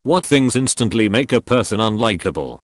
What things instantly make a person unlikable?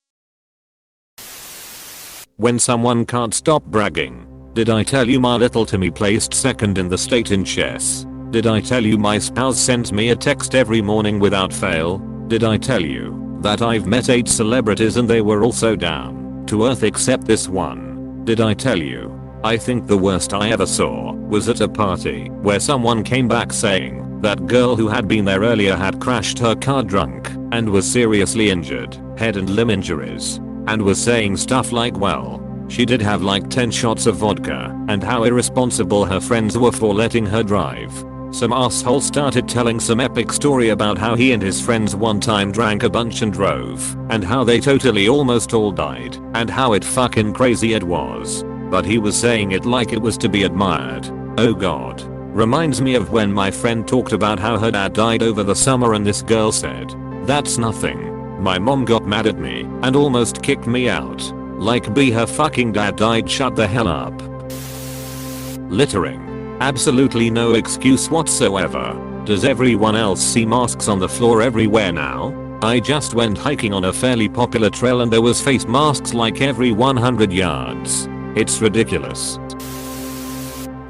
When someone can't stop bragging. Did I tell you my little Timmy placed second in the state in chess? Did I tell you my spouse sends me a text every morning without fail? Did I tell you that I've met 8 celebrities and they were also down to earth except this one? Did I tell you I think the worst I ever saw was at a party where someone came back saying that girl who had been there earlier had crashed her car drunk and was seriously injured, head and limb injuries, and was saying stuff like, well, she did have like 10 shots of vodka, and how irresponsible her friends were for letting her drive. Some asshole started telling some epic story about how he and his friends one time drank a bunch and drove, and how they totally almost all died, and how it fucking crazy it was. But he was saying it like it was to be admired. Oh god. Reminds me of when my friend talked about how her dad died over the summer and this girl said, "That's nothing. My mom got mad at me and almost kicked me out. Like B, her fucking dad died, shut the hell up." Littering. Absolutely no excuse whatsoever. Does everyone else see masks on the floor everywhere now? I just went hiking on a fairly popular trail and there was face masks like every 100 yards. It's ridiculous.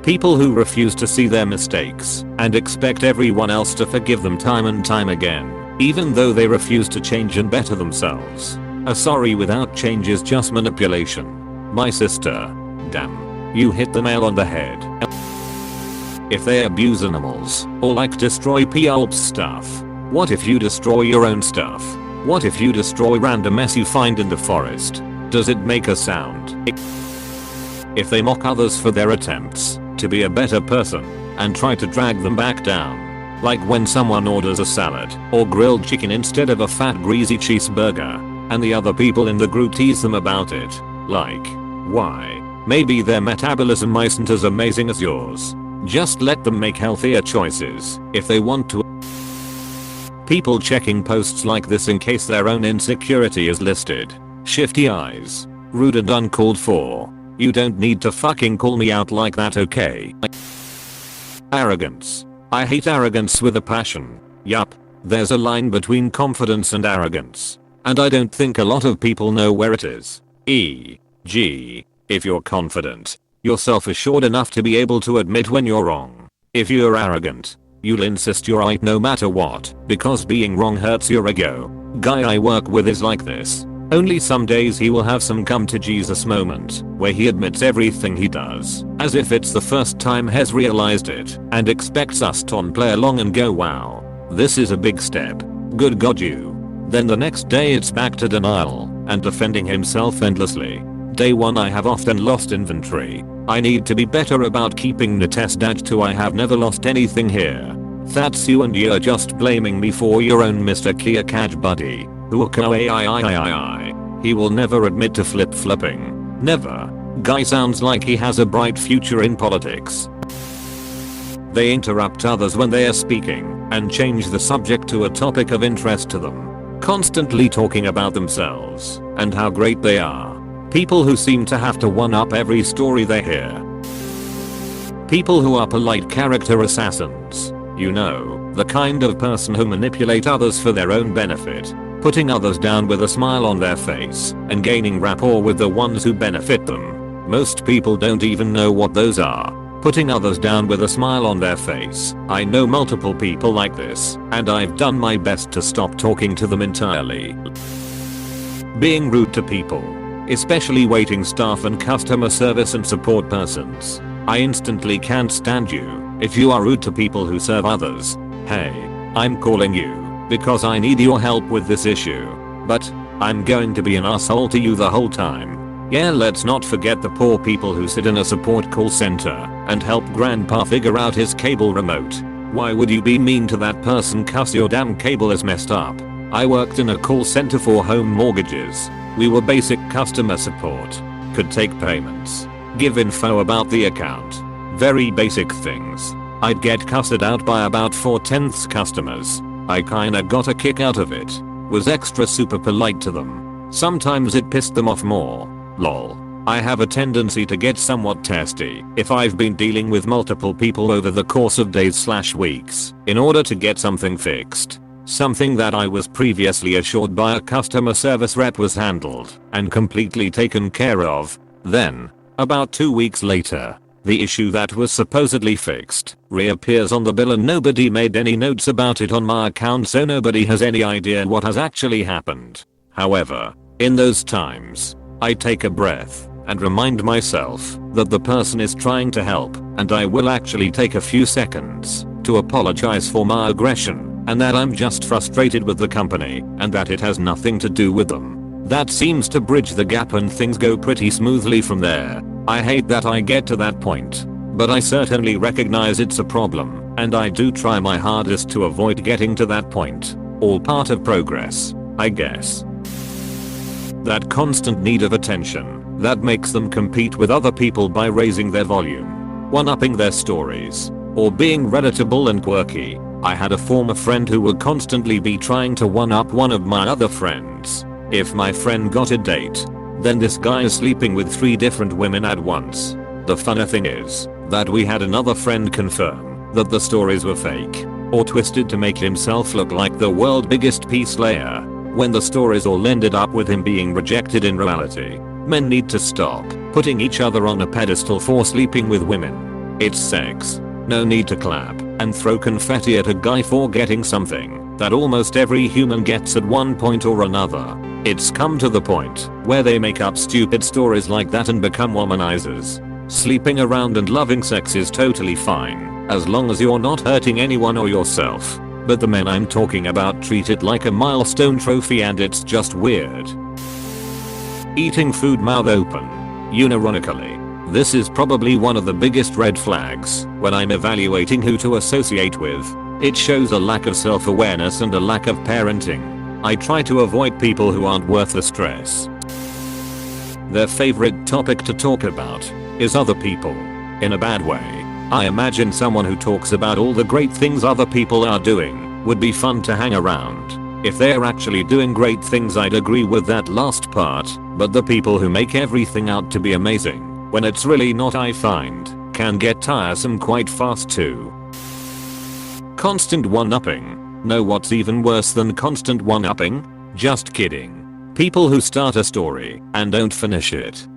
People who refuse to see their mistakes and expect everyone else to forgive them time and time again, even though they refuse to change and better themselves. A sorry without change is just manipulation. My sister. Damn. You hit the nail on the head. If they abuse animals or like destroy people's stuff, what if you destroy your own stuff? What if you destroy random mess you find in the forest? Does it make a sound? If they mock others for their attempts to be a better person and try to drag them back down, like when someone orders a salad or grilled chicken instead of a fat greasy cheeseburger, and the other people in the group tease them about it, like, why? Maybe their metabolism isn't as amazing as yours. Just let them make healthier choices if they want to. People checking posts like this in case their own insecurity is listed. Shifty eyes. Rude and uncalled for. You don't need to fucking call me out like that, okay? Arrogance. I hate arrogance with a passion. Yup. There's a line between confidence and arrogance. And I don't think a lot of people know where it is. E.g. if you're confident, you're self-assured enough to be able to admit when you're wrong. If you're arrogant, you'll insist you're right no matter what, because being wrong hurts your ego. Guy I work with is like this. Only some days he will have some come to Jesus moment where he admits everything he does as if it's the first time he's realized it and expects us to play along and go, wow, this is a big step. Good god you. Then the next day it's back to denial and defending himself endlessly. Day 1 I have often lost inventory. I need to be better about keeping the test at 2 I have never lost anything here. That's you and you're just blaming me for your own Mr. Kia Kaj buddy. He will never admit to flip-flopping. Never. Guy sounds like he has a bright future in politics. They interrupt others when they are speaking and change the subject to a topic of interest to them. Constantly talking about themselves and how great they are. People who seem to have to one-up every story they hear. People who are polite character assassins. You know, the kind of person who manipulate others for their own benefit. Putting others down with a smile on their face and gaining rapport with the ones who benefit them. Most people don't even know what those are. Putting others down with a smile on their face. I know multiple people like this, and I've done my best to stop talking to them entirely. Being rude to people, especially waiting staff and customer service and support persons. I instantly can't stand you if you are rude to people who serve others. Hey, I'm calling you because I need your help with this issue, but I'm going to be an asshole to you the whole time. Yeah, let's not forget the poor people who sit in a support call center and help grandpa figure out his cable remote. Why would you be mean to that person? Cause your damn cable is messed up. I worked in a call center for home mortgages. We were basic customer support. Could take payments. Give info about the account. Very basic things. I'd get cussed out by about 4/10 customers. I kinda got a kick out of it. Was extra super polite to them. Sometimes it pissed them off more. Lol. I have a tendency to get somewhat testy if I've been dealing with multiple people over the course of days/weeks in order to get something fixed. Something that I was previously assured by a customer service rep was handled and completely taken care of. Then, about 2 weeks later, the issue that was supposedly fixed reappears on the bill and nobody made any notes about it on my account, so nobody has any idea what has actually happened. However, in those times, I take a breath and remind myself that the person is trying to help, and I will actually take a few seconds to apologize for my aggression and that I'm just frustrated with the company and that it has nothing to do with them. That seems to bridge the gap and things go pretty smoothly from there. I hate that I get to that point, but I certainly recognize it's a problem and I do try my hardest to avoid getting to that point. All part of progress, I guess. That constant need of attention that makes them compete with other people by raising their volume, one-upping their stories, or being relatable and quirky. I had a former friend who would constantly be trying to one-up one of my other friends. If my friend got a date, then this guy is sleeping with 3 different women at once. The funny thing is that we had another friend confirm that the stories were fake or twisted to make himself look like the world's biggest peace slayer, when the stories all ended up with him being rejected in reality. Men need to stop putting each other on a pedestal for sleeping with women. It's sex. No need to clap and throw confetti at a guy for getting something that almost every human gets at one point or another. It's come to the point where they make up stupid stories like that and become womanizers. Sleeping around and loving sex is totally fine, as long as you're not hurting anyone or yourself. But the men I'm talking about treat it like a milestone trophy and it's just weird. Eating food mouth open. Unironically, this is probably one of the biggest red flags when I'm evaluating who to associate with. It shows a lack of self-awareness and a lack of parenting. I try to avoid people who aren't worth the stress. Their favorite topic to talk about is other people. In a bad way. I imagine someone who talks about all the great things other people are doing would be fun to hang around. If they're actually doing great things, I'd agree with that last part, but the people who make everything out to be amazing, when it's really not, I find, can get tiresome quite fast too. Constant one-upping. Know what's even worse than constant one-upping? Just kidding. People who start a story and don't finish it.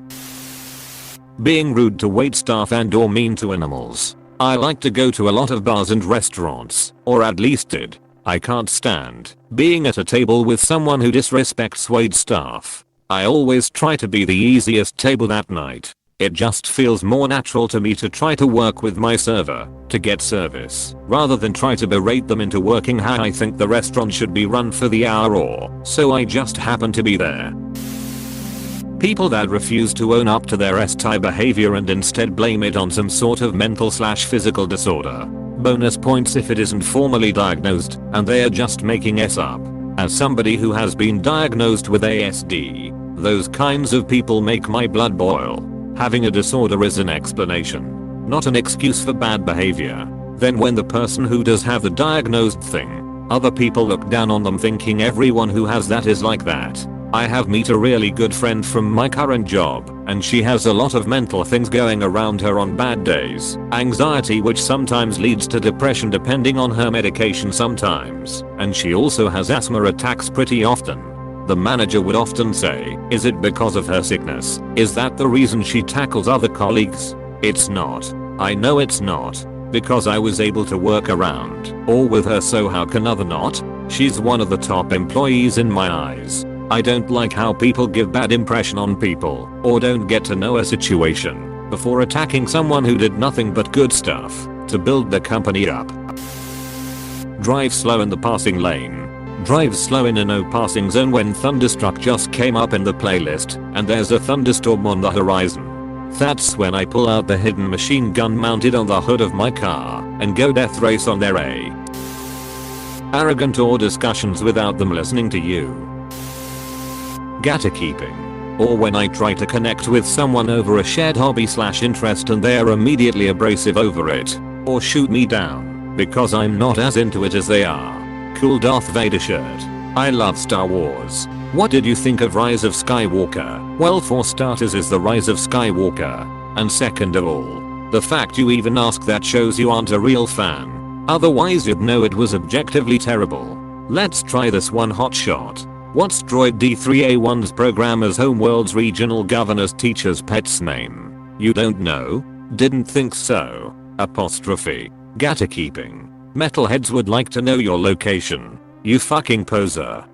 Being rude to waitstaff and or mean to animals. I like to go to a lot of bars and restaurants, or at least did. I can't stand being at a table with someone who disrespects waitstaff. I always try to be the easiest table that night. It just feels more natural to me to try to work with my server to get service, rather than try to berate them into working how I think the restaurant should be run for the hour, or so I just happen to be there. People that refuse to own up to their STI behavior and instead blame it on some sort of mental/physical disorder. Bonus points if it isn't formally diagnosed and they are just making it up. As somebody who has been diagnosed with ASD, those kinds of people make my blood boil. Having a disorder is an explanation, not an excuse for bad behavior. Then when the person who does have the diagnosed thing, other people look down on them thinking everyone who has that is like that. I have met a really good friend from my current job, and she has a lot of mental things going around her on bad days. Anxiety, which sometimes leads to depression depending on her medication sometimes, and she also has asthma attacks pretty often. The manager would often say, "Is it because of her sickness? Is that the reason she tackles other colleagues?" It's not. I know it's not, because I was able to work around or with her, so how can other not? She's one of the top employees in my eyes. I don't like how people give bad impression on people or don't get to know a situation before attacking someone who did nothing but good stuff to build the company up. Drive slow in the passing lane. Drive slow in a no passing zone when Thunderstruck just came up in the playlist and there's a thunderstorm on the horizon. That's when I pull out the hidden machine gun mounted on the hood of my car and go death race on their arrogant or discussions without them listening to you. Gatekeeping. Or when I try to connect with someone over a shared hobby/interest and they are immediately abrasive over it, or shoot me down because I'm not as into it as they are. Cool Darth Vader shirt. I love Star Wars. What did you think of Rise of Skywalker? Well, for starters is the Rise of Skywalker, and second of all, the fact you even ask that shows you aren't a real fan. Otherwise you'd know it was objectively terrible. Let's try this one hotshot. What's Droid D3A1's programmer's homeworld's regional governor's teacher's pet's name? You don't know? Didn't think so. Apostrophe. Gattakeeping. Metalheads would like to know your location. You fucking poser.